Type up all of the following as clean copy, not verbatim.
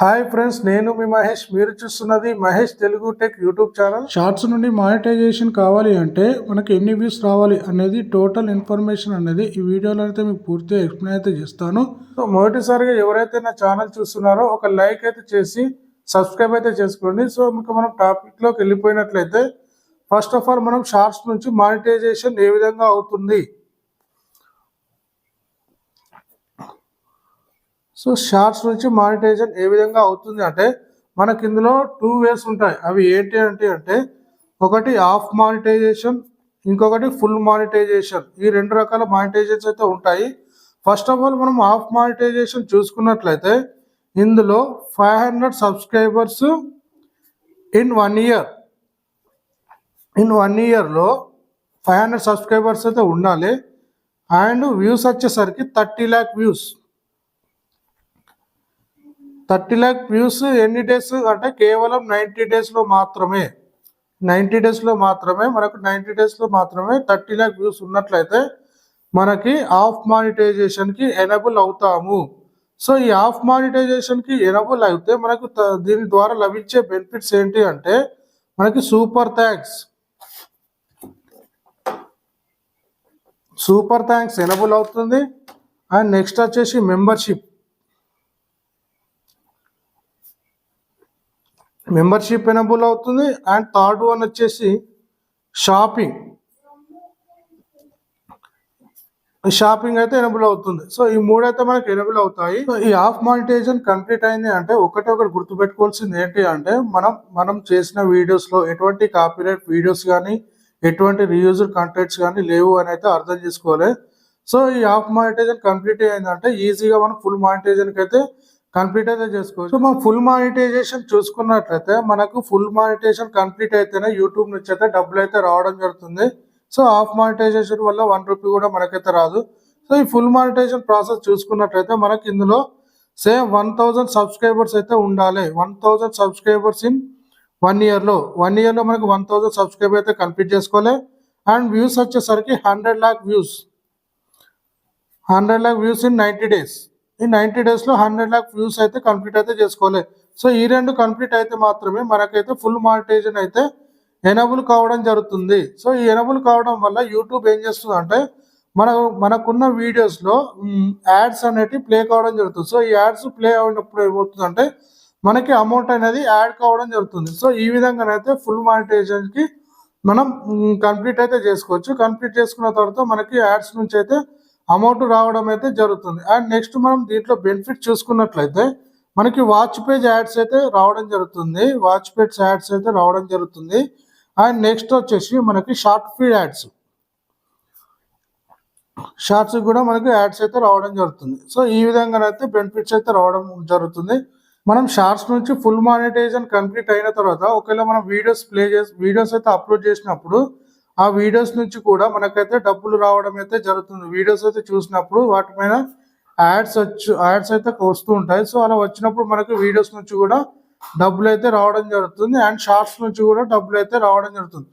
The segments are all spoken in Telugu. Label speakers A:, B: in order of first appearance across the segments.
A: హాయ్ ఫ్రెండ్స్, నేను మీ మహేష్. మీరు చూస్తున్నది Mahesh Telugu tech YouTube channel. Shorts నుండి మానిటైజేషన్ కావాలి అంటే మనకి ఎన్ని వ్యూస్ రావాలి అనేది టోటల్ ఇన్ఫర్మేషన్ అనేది ఈ వీడియోలో అయితే మీకు పూర్తిగా ఎక్స్ప్లెయిన్ అయితే చేస్తాను. సో మొదటిసారిగా ఎవరైతే నా ఛానల్ చూస్తున్నారో ఒక లైక్ అయితే చేసి సబ్స్క్రైబ్ అయితే చేసుకోండి. సో మీకు మనం టాపిక్ లోకి వెళ్ళిపోయినట్లయితే ఫస్ట్ ఆఫ్ ఆల్ మనం షార్ట్స్ నుంచి మానిటైజేషన్ ఏ విధంగా అవుతుంది. సో షార్ట్స్ నుంచి మానిటైజేషన్ ఏ విధంగా అవుతుంది అంటే మనకి ఇందులో 2 వేస్ ఉంటాయి. అవి ఏంటి అంటే ఒకటి హాఫ్ మానిటైజేషన్, ఇంకొకటి ఫుల్ మానిటైజేషన్. ఈ 2 రకాల మానిటైజేషన్స్ అయితే ఉంటాయి. ఫస్ట్ ఆఫ్ ఆల్ మనం హాఫ్ మానిటైజేషన్ చూసుకున్నట్లయితే ఇందులో 500 సబ్స్క్రైబర్స్ ఇన్ 1 ఇయర్. ఇన్ 1 ఇయర్లో 500 సబ్స్క్రైబర్స్ అయితే ఉండాలి. అండ్ వ్యూస్ వచ్చేసరికి 30 lakh వ్యూస్. 30 lakh వ్యూస్ ఎన్ని డేస్ అంటే కేవలం 90 డేస్లో మాత్రమే. 90 డేస్లో మాత్రమే మనకు 90 డేస్లో మాత్రమే 30 lakh వ్యూస్ ఉన్నట్లయితే మనకి హాఫ్ మానిటైజేషన్కి ఎనేబుల్ అవుతాము. సో ఈ హాఫ్ మానిటైజేషన్కి ఎనేబుల్ అయితే మనకు దీని ద్వారా లభించే బెనిఫిట్స్ ఏంటి అంటే మనకి సూపర్ థ్యాంక్స్ ఎనేబుల్ అవుతుంది. అండ్ నెక్స్ట్ వచ్చేసి మెంబర్షిప్ ఎనేబుల్ అవుతుంది. అండ్ థర్డ్ వన్ వచ్చేసి షాపింగ్ అయితే ఎనేబుల్ అవుతుంది. సో ఈ 3 అయితే మనకి ఎనేబుల్ అవుతాయి. సో ఈ హాఫ్ మానిటైజేషన్ కంప్లీట్ అయింది అంటే ఒకటి గుర్తుపెట్టుకోవాల్సింది ఏంటి అంటే మనం చేసిన వీడియోస్లో ఎటువంటి కాపీరైట్ వీడియోస్ కానీ ఎటువంటి రీయూజ్డ్ కంటెంట్స్ కానీ లేవు అని అయితే అర్థం చేసుకోవాలి. సో ఈ హాఫ్ మానిటైజేషన్ కంప్లీట్ అయిందంటే ఈజీగా మనం ఫుల్ మానిటైజేషన్కి అయితే కంప్లీట్ అయితే చేసుకోవచ్చు. సో మనం ఫుల్ మానిటైజేషన్ చూసుకున్నట్లయితే మనకు ఫుల్ మానిటైజేషన్ కంప్లీట్ అయితేనే యూట్యూబ్ నుంచి అయితే డబ్బులు అయితే రావడం జరుగుతుంది. సో హాఫ్ మానిటైజేషన్ వల్ల 1 రూపీ కూడా మనకైతే రాదు. సో ఈ ఫుల్ మానిటైజేషన్ ప్రాసెస్ చూసుకున్నట్లయితే మనకి ఇందులో సేమ్ 1000 సబ్స్క్రైబర్స్ అయితే ఉండాలి. 1000 సబ్స్క్రైబర్స్ ఇన్ 1 ఇయర్లో మనకు 1000 సబ్స్క్రైబర్ అయితే కంప్లీట్ చేసుకోవాలి. అండ్ వ్యూస్ వచ్చేసరికి 100 lakh వ్యూస్ ఇన్ 90 డేస్. ఈ 90 డేస్లో 100 lakh వ్యూస్ అయితే కంప్లీట్ అయితే చేసుకోవాలి. సో ఈ 2 కంప్లీట్ అయితే మాత్రమే మనకైతే ఫుల్ మానిటైజేషన్ అయితే ఎనేబుల్ కావడం జరుగుతుంది. సో ఈ ఎనేబుల్ కావడం వల్ల యూట్యూబ్ ఏం చేస్తుంది అంటే మనకున్న వీడియోస్లో యాడ్స్ అనేవి ప్లే కావడం జరుగుతుంది. సో ఈ యాడ్స్ ప్లే అయినప్పుడు ఏమవుతుందంటే మనకి అమౌంట్ అనేది యాడ్ కావడం జరుగుతుంది. సో ఈ విధంగానైతే ఫుల్ మానిటైజేషన్కి మనం కంప్లీట్ అయితే చేసుకోవచ్చు. కంప్లీట్ చేసుకున్న తర్వాత మనకి యాడ్స్ నుంచి అయితే అమౌంట్ రావడం అయితే జరుగుతుంది. అండ్ నెక్స్ట్ మనం దీంట్లో బెనిఫిట్ చూసుకున్నట్లయితే మనకి వాచ్ పేజ్ యాడ్స్ అయితే రావడం జరుగుతుంది. అండ్ నెక్స్ట్ వచ్చేసి మనకి షార్ట్స్ కూడా మనకి యాడ్స్ అయితే రావడం జరుగుతుంది. సో ఈ విధంగానైతే బెనిఫిట్స్ అయితే రావడం జరుగుతుంది. మనం షార్ట్స్ నుంచి ఫుల్ మానిటైజేషన్ కంప్లీట్ అయిన తర్వాత ఒకవేళ మనం వీడియోస్ అయితే అప్లోడ్ చేసినప్పుడు ఆ వీడియోస్ నుంచి కూడా మనకైతే డబ్బులు రావడం అయితే జరుగుతుంది. వీడియోస్ అయితే చూసినప్పుడు వాటి పైన యాడ్స్ అయితే వస్తూ ఉంటాయి. సో అలా వచ్చినప్పుడు మనకి వీడియోస్ నుంచి కూడా డబ్బులు అయితే రావడం జరుగుతుంది. అండ్ షార్ట్స్ నుంచి కూడా డబ్బులు అయితే రావడం జరుగుతుంది.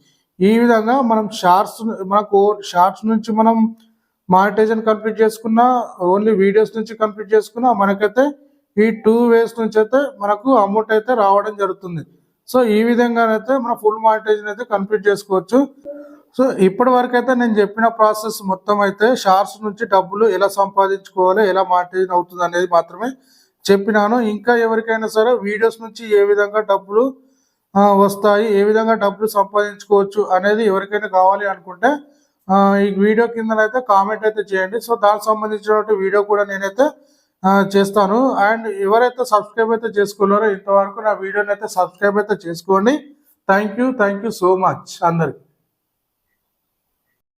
A: ఈ విధంగా మనం షార్ట్స్ నుంచి మనం మానిటైజేషన్ కంప్లీట్ చేసుకున్నా, ఓన్లీ వీడియోస్ నుంచి కంప్లీట్ చేసుకున్నా మనకైతే ఈ 2 వేస్ నుంచి అయితే మనకు అమౌంట్ అయితే రావడం జరుగుతుంది. సో ఈ విధంగానైతే మనం ఫుల్ మానిటైజేషన్ అయితే కంప్లీట్ చేసుకోవచ్చు. సో ఇప్పటి వరకు అయితే నేను చెప్పిన ప్రాసెస్ మొత్తం అయితే షార్ట్స్ నుంచి డబ్బులు ఎలా సంపాదించుకోవాలి, ఎలా మానిటైజేషన్ అవుతుంది అనేది మాత్రమే చెప్పినాను. ఇంకా ఎవరికైనా సరే వీడియోస్ నుంచి ఏ విధంగా డబ్బులు వస్తాయి, ఏ విధంగా డబ్బులు సంపాదించుకోవచ్చు అనేది ఎవరికైనా కావాలి అనుకుంటే ఈ వీడియో కిందనైతే కామెంట్ అయితే చేయండి. సో దానికి సంబంధించిన వీడియో కూడా నేనైతే చేస్తాను. అండ్ ఎవరైతే సబ్స్క్రైబ్ అయితే చేసుకోలేరో ఇంతవరకు నా వీడియోని అయితే సబ్స్క్రైబ్ అయితే చేసుకోండి. థ్యాంక్ యూ సో మచ్ అందరికి.